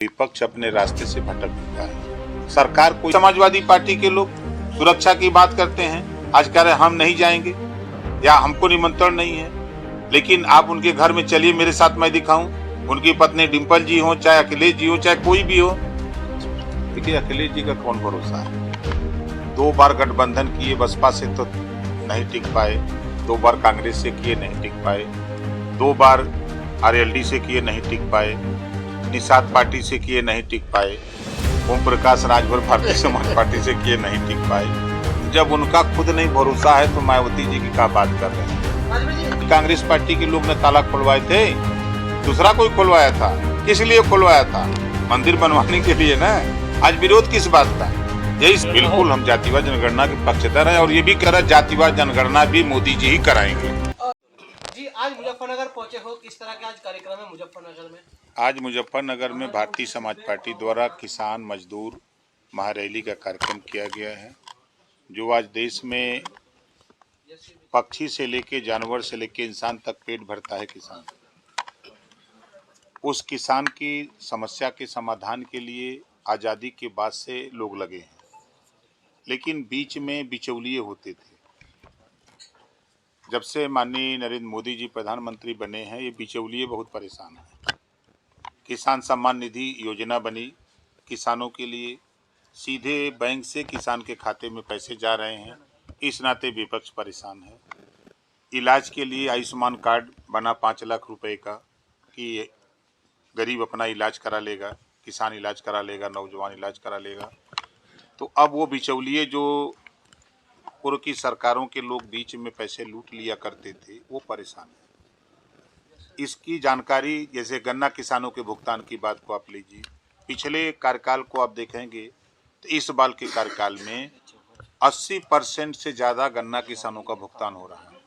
विपक्ष अपने रास्ते से भटक चुका है। सरकार को समाजवादी पार्टी के लोग सुरक्षा की बात करते हैं, आज कह रहे हम नहीं जाएंगे या हमको निमंत्रण नहीं है, लेकिन आप उनके घर में चलिए मेरे साथ, मैं दिखाऊं। उनकी पत्नी डिंपल जी हो, चाहे अखिलेश जी हो, चाहे कोई भी हो। देखिए अखिलेश जी का कौन भरोसा है। 2 बार गठबंधन किए, बसपा से तो नहीं टिक पाए, 2 बार कांग्रेस से किए नहीं टिक पाए, 2 बार आरएलडी से किए नहीं टिक पाए, निषाद पार्टी से किए नहीं टिक पाए, ओम प्रकाश राजभर भारतीय समाज पार्टी से किए नहीं टिक पाए। जब उनका खुद नहीं भरोसा है तो मायावती जी की क्या बात कर रहे हैं। कांग्रेस पार्टी के लोग ने ताला खुलवाए थे, दूसरा कोई खुलवाया था। किस लिए खुलवाया था? मंदिर बनवाने के लिए ना। आज विरोध किस बात का? यही बिल्कुल हम जातिवाद जनगणना के पक्षधर हैं और ये भी कह रहा जातिवाद जनगणना भी मोदी जी ही कराएंगे। जी आज मुजफ्फरनगर पहुंचे हो, किस तरह के आज कार्यक्रम है मुजफ्फरनगर में? आज मुजफ्फरनगर में भारतीय समाज पार्टी द्वारा किसान मजदूर महारैली का कार्यक्रम किया गया है, जो आज देश में पक्षी से लेके जानवर से लेके इंसान तक पेट भरता है किसान। उस किसान की समस्या के समाधान के लिए आज़ादी के बाद से लोग लगे हैं, लेकिन बीच में बिचौलिए होते थे। जब से माननीय नरेंद्र मोदी जी प्रधानमंत्री बने हैं, ये बिचौलिए बहुत परेशान हैं। किसान सम्मान निधि योजना बनी, किसानों के लिए सीधे बैंक से किसान के खाते में पैसे जा रहे हैं, इस नाते विपक्ष परेशान है। इलाज के लिए आयुष्मान कार्ड बना 5 लाख रुपए का कि गरीब अपना इलाज करा लेगा, किसान इलाज करा लेगा, नौजवान इलाज करा लेगा। तो अब वो बिचौलिए जो पूर्व की सरकारों के लोग बीच में पैसे लूट लिया करते थे, वो परेशान है। इसकी जानकारी जैसे गन्ना किसानों के भुगतान की बात को आप लीजिए, पिछले कार्यकाल को आप देखेंगे तो इस बार के कार्यकाल में 80% से ज़्यादा गन्ना किसानों का भुगतान हो रहा है।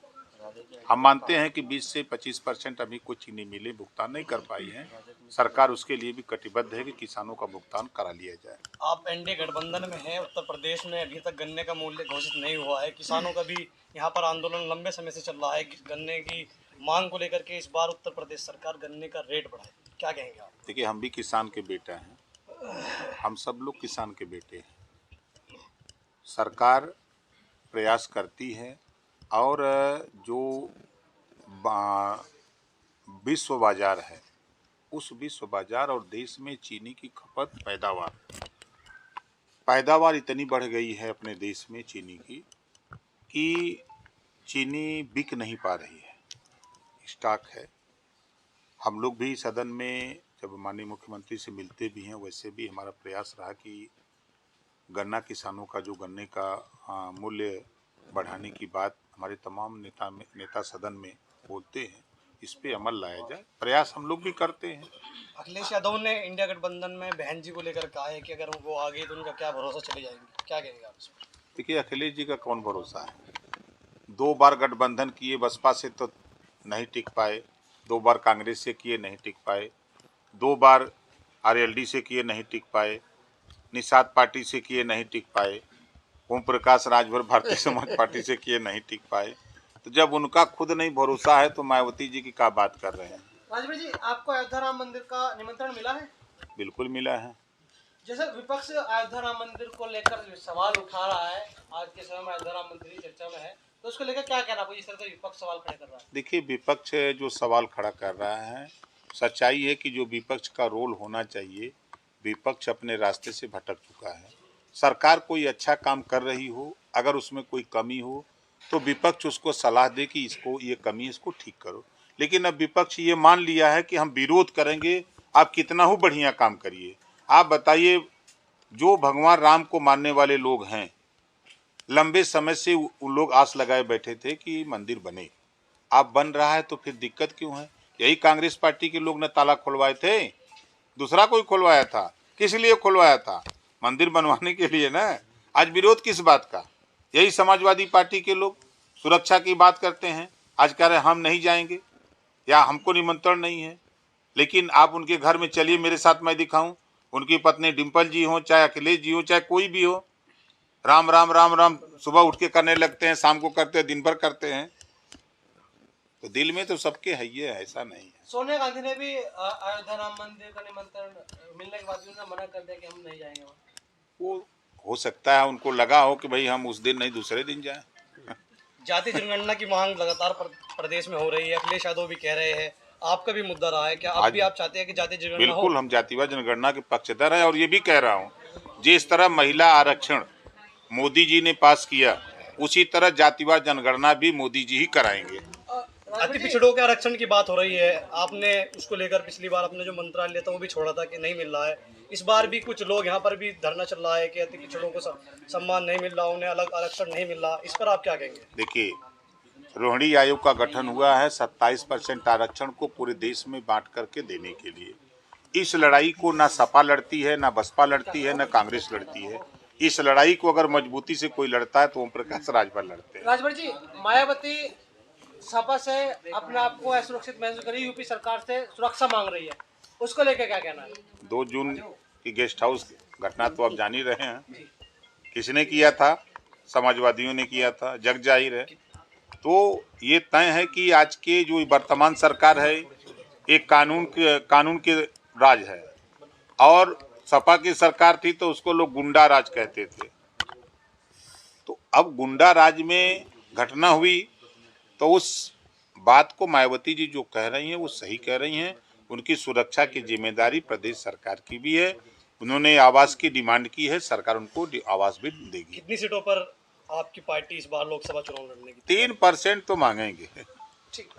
हम मानते हैं कि 20 से 25% अभी कुछ चीनी मिलें भुगतान नहीं कर पाई हैं। सरकार उसके लिए भी कटिबद्ध है कि किसानों का भुगतान करा लिया जाए। आप एनडीए गठबंधन में हैं, उत्तर प्रदेश में अभी तक गन्ने का मूल्य घोषित नहीं हुआ है, किसानों का भी यहाँ पर आंदोलन लंबे समय से चल रहा है। गन्ने की मांग को लेकर के इस बार उत्तर प्रदेश सरकार गन्ने का रेट बढ़ाए, क्या कहेंगे आप? देखिए हम भी किसान के बेटा हैं, हम सब लोग किसान के बेटे हैं। सरकार प्रयास करती है और जो विश्व बाजार है, उस विश्व बाजार और देश में चीनी की खपत पैदावार इतनी बढ़ गई है अपने देश में चीनी की कि चीनी बिक नहीं पा रही है, स्टॉक है। हम लोग भी सदन में जब माननीय मुख्यमंत्री से मिलते भी हैं, वैसे भी हमारा प्रयास रहा कि गन्ना किसानों का जो गन्ने का मूल्य बढ़ाने की बात हमारे तमाम नेता सदन में बोलते हैं, इस पे अमल लाया जाए। प्रयास हम लोग भी करते हैं। अखिलेश यादव ने इंडिया गठबंधन में बहन जी को लेकर कहा है कि अगर वो आ गई तो उनका क्या भरोसा चले जाएंगे, क्या कहेंगे आप इसमें? देखिए अखिलेश जी का कौन भरोसा है। 2 बार गठबंधन किए, बसपा से तो नहीं टिक पाए, 2 बार कांग्रेस से किए नहीं टिक पाए, 2 बार आरएलडी से किए नहीं टिक पाए, निषाद पार्टी से किए नहीं टिक पाए, ओम प्रकाश राजभर भारतीय समाज पार्टी से किए नहीं टिक पाए। तो जब उनका खुद नहीं भरोसा है तो मायावती जी की क्या बात कर रहे हैं। राजभर जी, आपको अयोध्या राम मंदिर का निमंत्रण मिला है? बिल्कुल मिला है। जैसे विपक्ष अयोध्या राम मंदिर को लेकर सवाल उठा रहा है, आज के समय में अयोध्या राम मंदिर की चर्चा में है, तो उसको लेकर क्या कहना आपको? इस तरह से विपक्ष सवाल खड़े कर रहा है। देखिए विपक्ष जो सवाल खड़ा कर रहा है, सच्चाई है कि जो विपक्ष का रोल होना चाहिए, विपक्ष अपने रास्ते से भटक चुका है। सरकार कोई अच्छा काम कर रही हो, अगर उसमें कोई कमी हो तो विपक्ष उसको सलाह दे कि इसको ये कमी, इसको ठीक करो। लेकिन अब विपक्ष ये मान लिया है कि हम विरोध करेंगे, आप कितना ही बढ़िया काम करिए। आप बताइए, जो भगवान राम को मानने वाले लोग हैं, लंबे समय से उन लोग आस लगाए बैठे थे कि मंदिर बने, आप बन रहा है तो फिर दिक्कत क्यों है? यही कांग्रेस पार्टी के लोग ने ताला खुलवाए थे, दूसरा कोई खुलवाया था। किस लिए खुलवाया था? मंदिर बनवाने के लिए ना। आज विरोध किस बात का? यही समाजवादी पार्टी के लोग सुरक्षा की बात करते हैं, आज कह रहे हम नहीं जाएंगे या हमको निमंत्रण नहीं है, लेकिन आप उनके घर में चलिए मेरे साथ, मैं दिखाऊं। उनकी पत्नी डिंपल जी हो, चाहे अखिलेश जी हो, चाहे कोई भी हो, राम राम राम राम सुबह उठ के करने लगते हैं, शाम को करते हैं, दिन भर करते हैं। तो दिल में तो सबके है, ये ऐसा नहीं है। सोनिया गांधी ने भी अयोध्या राम मंदिर का निमंत्रण मिलने के बाद भी उन्होंने मना कर दिया कि हम नहीं जाएंगे वहाँ। वो हो सकता है उनको लगा हो कि भाई हम उस दिन नहीं दूसरे दिन जाएं। जातीय जनगणना की मांग लगातार प्रदेश में हो रही है, अखिलेश यादव भी कह रहे हैं, आपका भी मुद्दा रहा है, क्या अब भी आप चाहते हैं कि जातीय जनगणना हो? बिल्कुल, हम जातिवाद जनगणना के पक्षधर हैं और ये भी कह रहा हूँ जिस तरह महिला आरक्षण मोदी जी ने पास किया उसी तरह जातिवाद जनगणना भी मोदी जी ही कराएंगे। अति पिछड़ों के आरक्षण की बात हो रही है, आपने उसको लेकर पिछली बार अपने जो मंत्रालय था वो भी छोड़ा था कि नहीं मिल रहा है, इस बार भी कुछ लोग यहाँ पर भी धरना चल रहा है कि अति पिछड़ों को सम्मान नहीं मिल रहा, उन्हें अलग आरक्षण नहीं मिल रहा, इस पर आप क्या कहेंगे? देखिए, रोहिणी आयोग का गठन हुआ है 27% आरक्षण को पूरे देश में बांट करके देने के लिए। इस लड़ाई को ना सपा लड़ती है, ना बसपा लड़ती है, ना कांग्रेस लड़ती है। इस लड़ाई को अगर मजबूती से कोई लड़ता है तो ओम प्रकाश राजभर लड़ते हैं। राजभर जी, मायावती सपा से अपने आप को असुरक्षित महसूस करी, यूपी सरकार से सुरक्षा मांग रही है, उसको लेकर क्या कहना है? 2 जून की गेस्ट हाउस घटना तो आप जान ही रहे हैं, किसने किया था? समाजवादियों ने किया था, जग जाहिर है। तो ये तय है कि आज के जो वर्तमान सरकार है एक कानून के राज है, और सपा की सरकार थी तो उसको लोग गुंडा राज कहते थे। तो अब गुंडा राज में घटना हुई तो उस बात को मायावती जी जो कह रही हैं वो सही कह रही हैं। उनकी सुरक्षा की जिम्मेदारी प्रदेश सरकार की भी है। उन्होंने आवास की डिमांड की है, सरकार उनको आवास भी देगी। कितनी सीटों पर आपकी पार्टी इस बार लोकसभा चुनाव लड़ने की? 3% तो मांगेंगे। ठीक।